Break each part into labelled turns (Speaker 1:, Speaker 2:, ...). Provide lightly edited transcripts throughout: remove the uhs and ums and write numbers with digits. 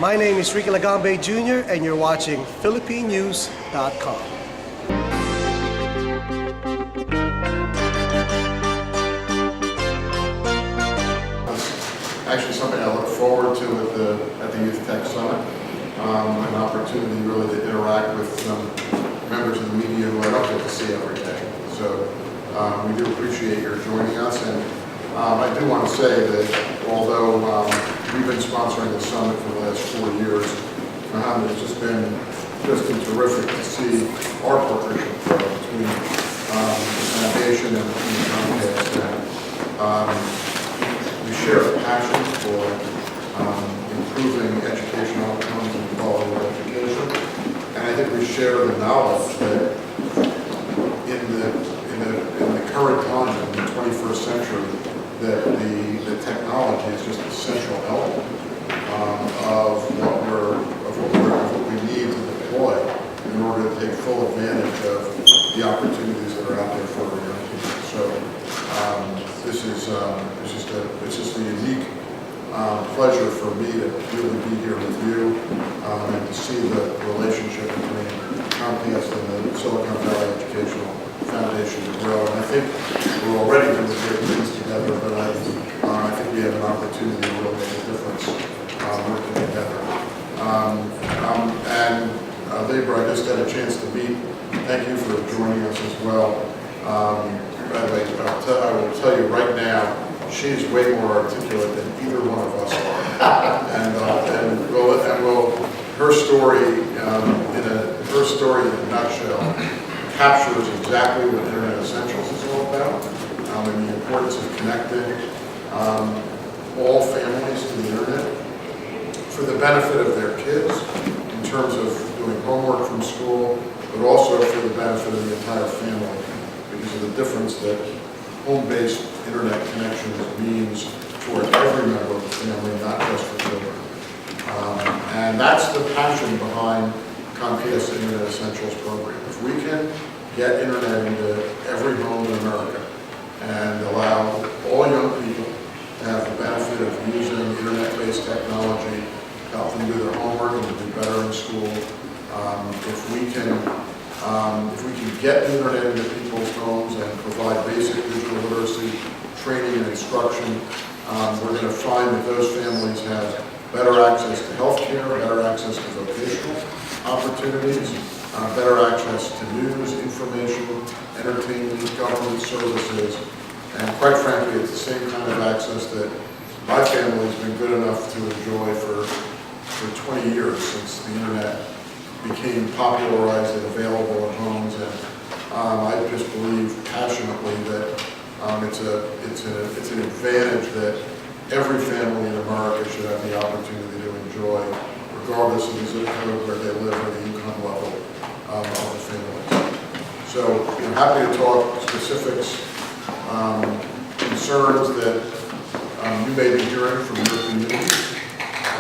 Speaker 1: My name is Ricky Lagambe Jr. and you're watching PhilippineNews.com.
Speaker 2: Actually, something I look forward to at the Youth Tech Summit, an opportunity really to interact with some members of the media who I don't get to see every day. So we do appreciate your joining us, and I do want to say that although we've been sponsoring the summit for the last 4 years, Muhammad, it's just been terrific to see our partnership between the foundation and Comcast. We share a passion for improving educational outcomes and quality of education, and I think we share the knowledge that in the current time, in the 21st century, that the technology is just an essential element of what we need to deploy in order to take full advantage of the opportunities that are out there for our young people. So it's just a unique pleasure for me to really be here with you and to see the relationship between Comcast and the Silicon Valley Educational Foundation to grow. And I think we're already doing great things together, but I think we have an opportunity to really make a difference working together. Libra, I just got a chance to meet. Thank you for joining us as well. By the way, I will tell you right now, she's way more articulate than either one of us are. Her story in a nutshell captures exactly what Internet Essentials is all about, and the importance of connecting all families to the Internet for the benefit of their kids in terms of doing homework from school, but also for the benefit of the entire family because of the difference that home-based Internet connections means for every member of the family, not just for children. And that's the passion behind Comcast Internet Essentials program. If we can get Internet into every home in America and allow all young people to have the benefit of using Internet-based technology to help them do their homework and to do better in school, if we can get the Internet into people's homes and provide basic digital literacy training and instruction, we're going to find that those families have better access to health care, better access to vocational opportunities, better access to news, information, entertainment, government services, and quite frankly, it's the same kind of access that my family has been good enough to enjoy for 20 years since the Internet became popularized and available in homes. And I just believe passionately that it's an advantage that every family in America should have the opportunity to enjoy, regardless of the zip code where they live or the income level of the family. So I'm happy to talk specifics, concerns that you may be hearing from your community,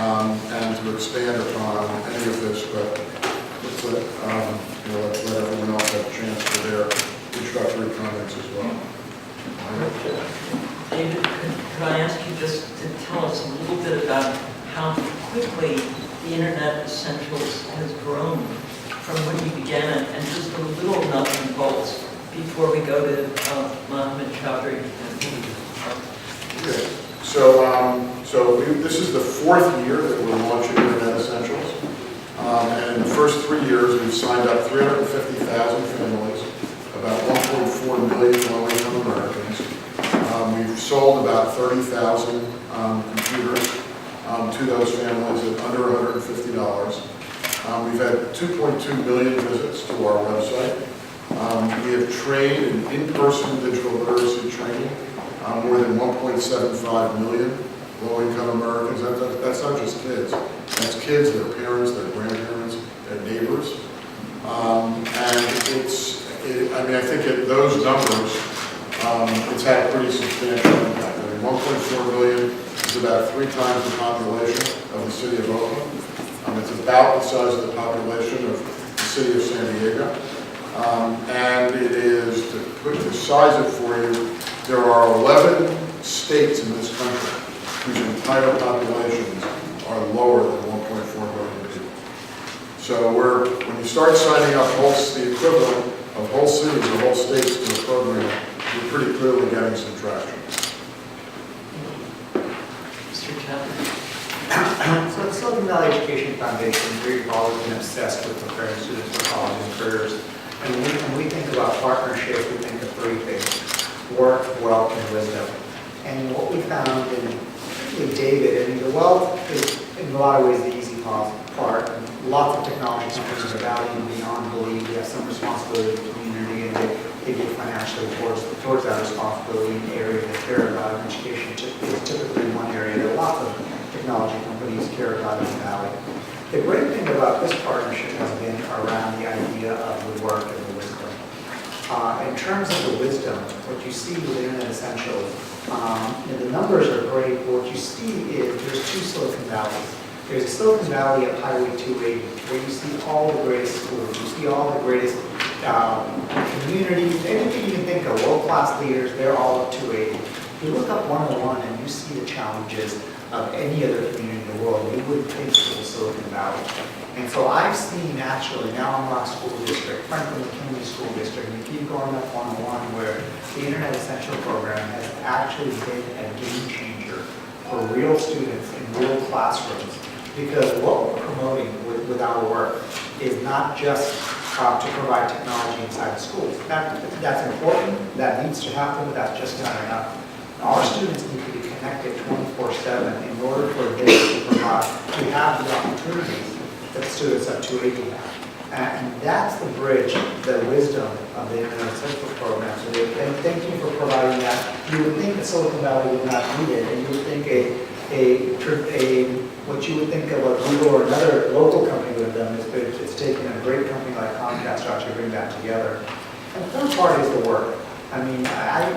Speaker 2: and to expand upon any of this, but let's let everyone else have a chance for their introductory comments as well.
Speaker 3: David, could I ask you just to tell us a little bit about how quickly the Internet Essentials has grown from when you began it, and just a little nuts and bolts before we go to Muhammad Chaudhry.
Speaker 2: Okay. This is the 4th year that we're launching Internet Essentials. And in the first 3 years, we've signed up 350,000 families, about 1.4 million low-income Americans. We've sold about 30,000 computers to those families at under $150. We've had 2.2 million visits to our website. We have trained in in-person digital literacy training more than 1.75 million low-income Americans. That's not just kids. That's kids, their parents, their grandparents, their neighbors. I think at those numbers, it's had a pretty substantial impact. 1.4 million is about 3 times the population of the city of Oakland. It's about the size of the population of the city of San Diego. And it is, to size it for you, there are 11 states in this country whose entire populations are lower than 1.4 So when you start signing up the equivalent of whole cities or whole states to a program, you're pretty clearly getting some traction.
Speaker 3: Mr. Chaudhry?
Speaker 4: So the Silicon Valley Education Foundation, we've always been obsessed with preparing students for college and careers. And when we think about partnership, we think of three things: work, wealth, and wisdom. And what we found with David, I mean, the wealth is in a lot of ways the easy part. Lots of technology companies are valuing beyond belief. We have some responsibility to the community, and they give financially towards that responsibility in areas that care about. And education is typically one area that lots of technology companies care about in the Valley. The great thing about this partnership has been around the idea of the work and the wisdom. In terms of the wisdom, what you see with Internet Essentials, the numbers are great, but what you see is there's two Silicon Valleys. There's a Silicon Valley of Highway 280, where you see all the greatest schools, you see all the greatest communities, anything you can think of, world-class leaders, they're all at 280. You look up 101 and you see the challenges of any other community in the world, you wouldn't think it was Silicon Valley. And so I've seen actually, now I'm Rock School District, Franklin McKinley School District, and you keep going up 101 where the Internet Essential Program has actually been a game changer for real students in real classrooms. Because what we're promoting with our work is not just to provide technology inside the schools. That's important, that needs to happen, but that's just not enough. Our students need to be connected 24/7 in order for them to have the opportunities that students at 280 have. And that's the bridge, the wisdom of the Internet Essentials Program. So thank you for providing that. You would think that Silicon Valley would not need it, and you would think what you would think of a Google or another local company would have done is it's taken a great company like Comcast to actually bring that together. And the third part is the work. I mean, I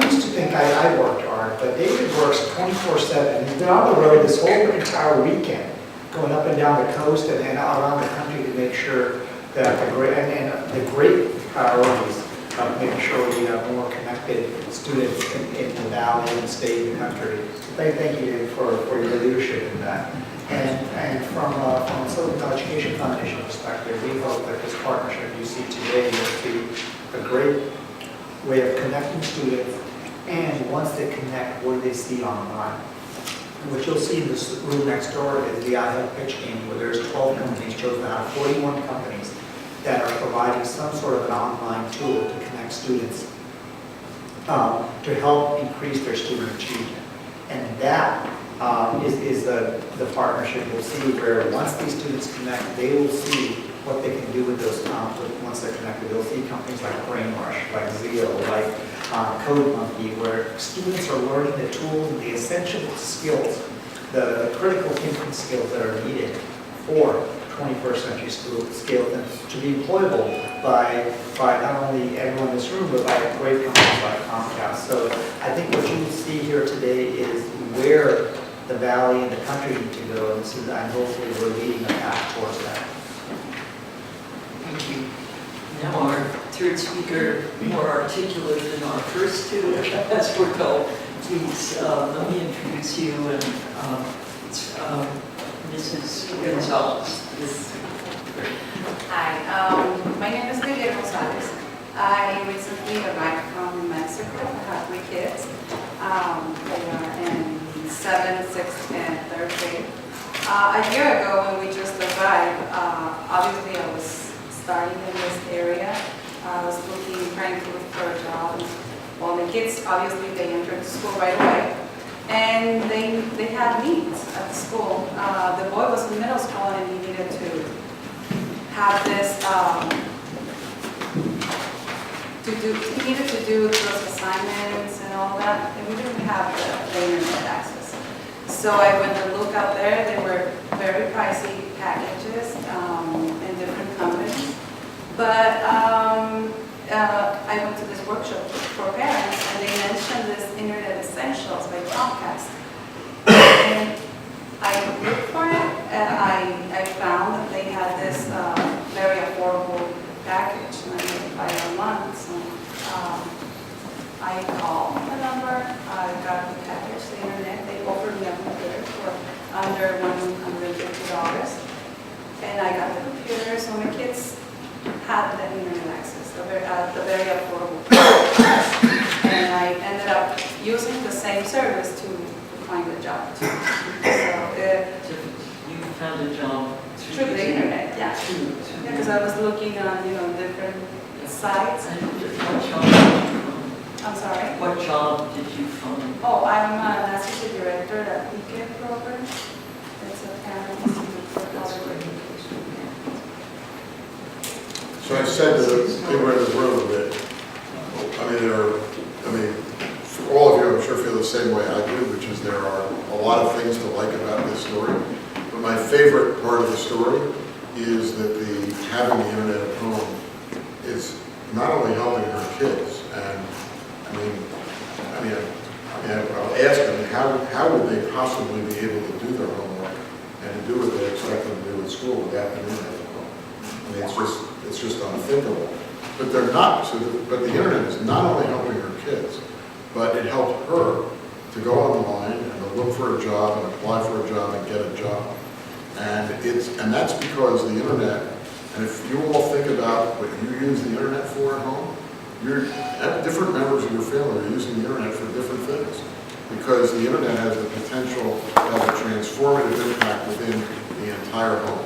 Speaker 4: used to think I worked hard, but David works 24/7. He's been on the road this whole entire weekend, going up and down the coast and around the country to make sure that the great priorities of making sure we have more connected students in the Valley and the state and the country. So thank you for your leadership in that. And from a Silicon Valley Education Foundation perspective, we hope that this partnership you see today will be a great way of connecting students, and once they connect, what do they see online? And what you'll see in this room next door is the iHealth pitch game, where there's 12 companies chosen out of 41 companies that are providing some sort of an online tool to connect students to help increase their student achievement. And that is the partnership we'll see, where once these students connect, they will see what they can do with those once they're connected. They'll see companies like BrainRush, like Zio, like CodeMonkey, where students are learning the tools and the essential skills, the critical thinking skills that are needed for 21st century skills and to be employable by not only everyone in this room, but by great companies like Comcast. So I think what you will see here today is where the Valley and the country need to go, and hopefully we're leading the path towards that.
Speaker 3: Thank you. Now our third speaker, more articulate than our first two, as we're told. Please let me introduce you, and it's Mrs. Gonzalez.
Speaker 5: Hi, my name is Esguerra Gonzalez. I recently arrived from Mexico. I have 3 kids. They are in 7th, 6th, and 3rd grade. A year ago, when we just arrived, obviously I was starting in this area. I was trying to look for a job. Well, the kids, obviously, they entered the school right away. And they had needs at the school. The boy was in middle school and he needed to have this, he needed to do those assignments and all that, and we didn't have the internet access. So I went to look out there. They were very pricey packages in different companies. But I went to this workshop for parents, and they mentioned this Internet Essentials by Comcast. And I looked for it, and I found that they had this very affordable package, and I made it by a month. So I called the number, I got the package, the internet. They offered me a computer for under $150, and I got the had the internet access, the very affordable price. And I ended up using the same service to find a job too. So
Speaker 3: You found a job
Speaker 5: through the internet, yeah. Because I was looking on, different sites.
Speaker 3: And what job did you find?
Speaker 5: I'm sorry.
Speaker 3: What job did you find?
Speaker 5: Oh, I'm an associate director at PK program. It's a parent institute for college education.
Speaker 2: So I said that they were in the room that, all of you I'm sure feel the same way I do, which is there are a lot of things to like about this story. But my favorite part of the story is that having the internet at home is not only helping her kids, and I'll ask them, how would they possibly be able to do their homework and to do what they expect them to do at school without the internet at home? It's just unthinkable. But they're not. But the internet is not only helping her kids, but it helped her to go online and to look for a job and apply for a job and get a job. And that's because the internet. And if you all think about what you use the internet for at home, different members of your family are using the internet for different things, because the internet has the potential to have a transformative impact within the entire home.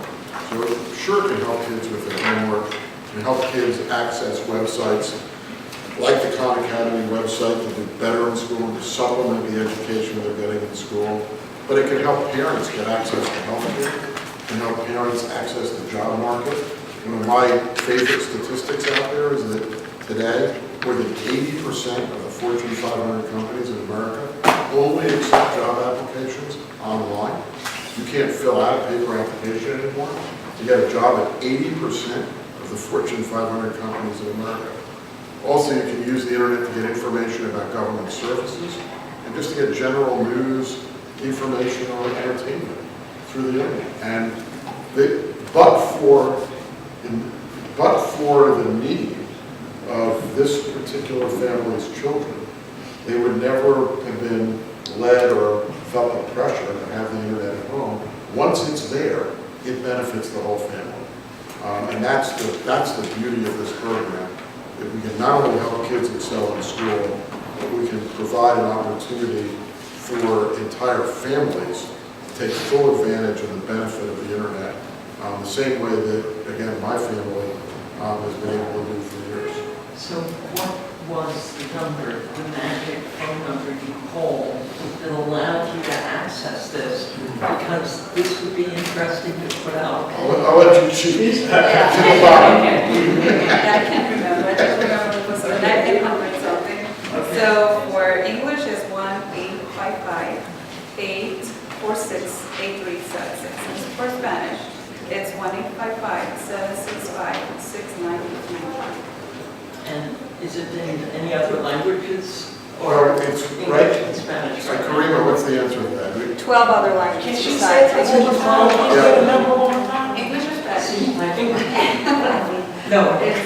Speaker 2: So it sure can help kids with their homework, can help kids access websites like the Khan Academy website to do better in school and to supplement the education they're getting in school. But it can help parents get access to healthcare, can help parents access the job market. One of my favorite statistics out there is that today, more than 80% of the Fortune 500 companies in America only accept job applications online. You can't fill out a paper application anymore. You get a job at 80% of the Fortune 500 companies in America. Also, you can use the internet to get information about government services and just to get general news, information, or entertainment through the internet. And but for the need of this particular family's children, they would never have been led or felt the pressure to have the internet at home. Once it's there, it benefits the whole family. And that's the beauty of this program. That we can not only help kids excel in school, but we can provide an opportunity for entire families to take full advantage of the benefit of the internet, the same way that, again, my family has been able to do for years.
Speaker 3: So what was the number, the magic phone number you called that allowed you to access this? Because this would be interesting to put out.
Speaker 2: I'll let you choose.
Speaker 5: Yeah, I can't remember. I just remember it was 1900 something. So for English is 1-855-846-8376. And for Spanish, it's 1-855-765-6921.
Speaker 3: And is it in any other languages?
Speaker 2: Or it's
Speaker 3: English
Speaker 2: right.
Speaker 3: and Spanish?
Speaker 2: So Karima, what's the answer to that?
Speaker 5: 12 other languages.
Speaker 6: Can she say it over the phone? Can you say the number one more time?
Speaker 5: English or Spanish?
Speaker 3: See, I think, no,
Speaker 5: It's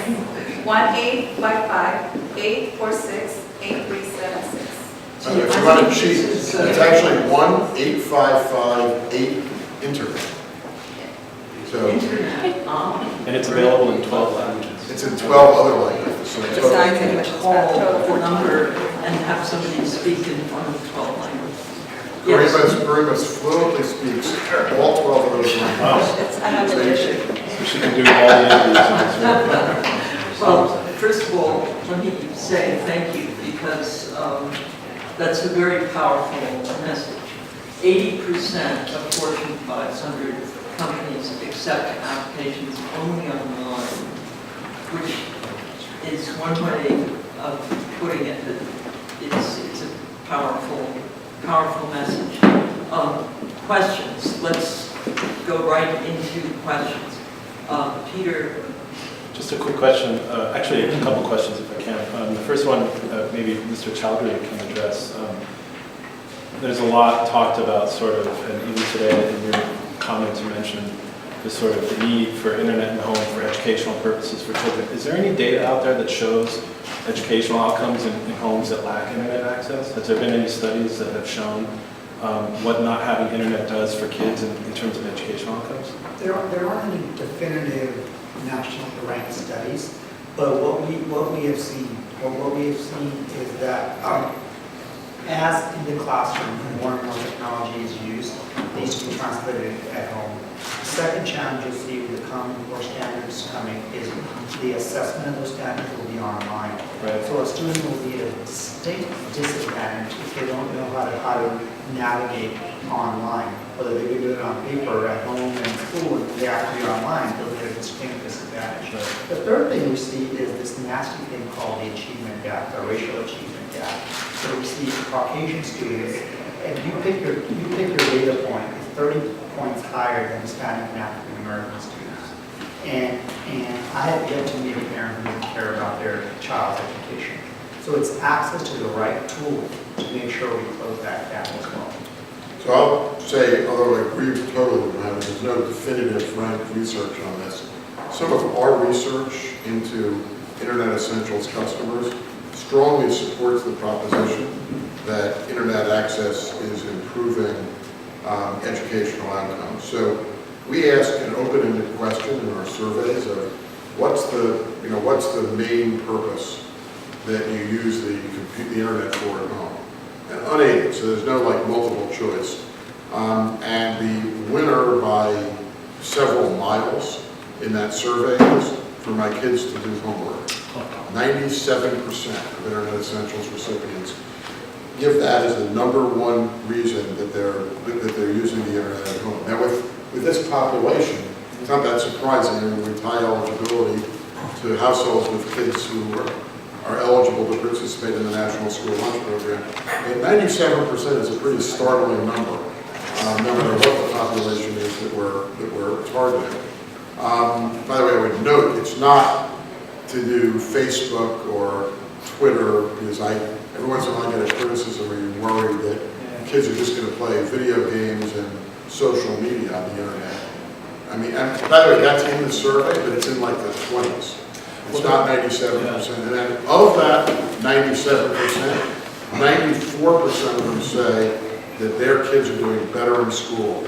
Speaker 5: 1-855-846-8376.
Speaker 2: If you want to cheat, it's actually 1-855-8-INTERNET. So
Speaker 3: internet.
Speaker 7: And it's available in 12 languages.
Speaker 2: it's in 12 other languages. So it's
Speaker 5: Besides
Speaker 3: You
Speaker 5: English,
Speaker 3: can
Speaker 5: it's
Speaker 3: call
Speaker 5: about total
Speaker 3: the
Speaker 5: 14.
Speaker 3: number and have somebody speak in one of 12 languages. Yes.
Speaker 2: Karima fluently speaks all 12 of those languages.
Speaker 5: It's another issue.
Speaker 7: So she can do all the interviews in this room.
Speaker 3: Well, first of all, let me say thank you, because that's a very powerful message. 80% of Fortune 500 companies accept applications only online, which is one way of putting it, that it's a powerful message. Questions, let's go right into questions. Peter.
Speaker 7: Just a quick question, actually a couple questions if I can. The first one, maybe Mr. Chaudhry can address. There's a lot talked about sort of, and even today in your comments you mentioned the sort of the need for internet and home for educational purposes for children. Is there any data out there that shows educational outcomes in homes that lack internet access? Has there been any studies that have shown what not having internet does for kids in terms of educational outcomes?
Speaker 4: There aren't any definitive national ranked studies. But what we have seen is that as in the classroom, more and more technology is used, it needs to be translated at home. The second challenge you see with the Common Core standards coming is the assessment of those standards will be online.
Speaker 7: Right.
Speaker 4: So a student will be at a distinct disadvantage if they don't know how to navigate online. Whether they can do it on paper or at home and in school, and they have to be online, they'll be at a distinct disadvantage.
Speaker 7: Right.
Speaker 4: The third thing we see is this nasty thing called the achievement gap, the racial achievement gap. So we see Caucasian students, and you pick your data point, it's 30 points higher than Hispanic and African American students. And I have yet to meet a parent who doesn't care about their child's education. So it's access to the right tool to make sure we close that gap as well.
Speaker 2: So I'll say, although I agree totally with Mohammed, there's no definitive rank research on this. Some of our research into Internet Essentials customers strongly supports the proposition that Internet access is improving educational outcomes. So we ask an open-ended question in our surveys of what's the main purpose that you use the Internet for at home? And unaided, so there's no like multiple choice. And the winner by several miles in that survey is for my kids to do homework. 97% of Internet Essentials recipients give that as the #1 reason that they're using the Internet at home. Now with this population, it's not that surprising when we tie eligibility to households with kids who are eligible to participate in the National School Lunch Program. And 97% is a pretty startling number, no matter what the population is that we're targeting. By the way, I would note it's not to do Facebook or Twitter, because every once in a while I get a criticism where you're worried that kids are just going to play video games and social media on the internet. I mean, and by the way, that's in the survey, but it's in like the 20s. It's not 97%. And then of that 97%, 94% of them say that their kids are doing better in school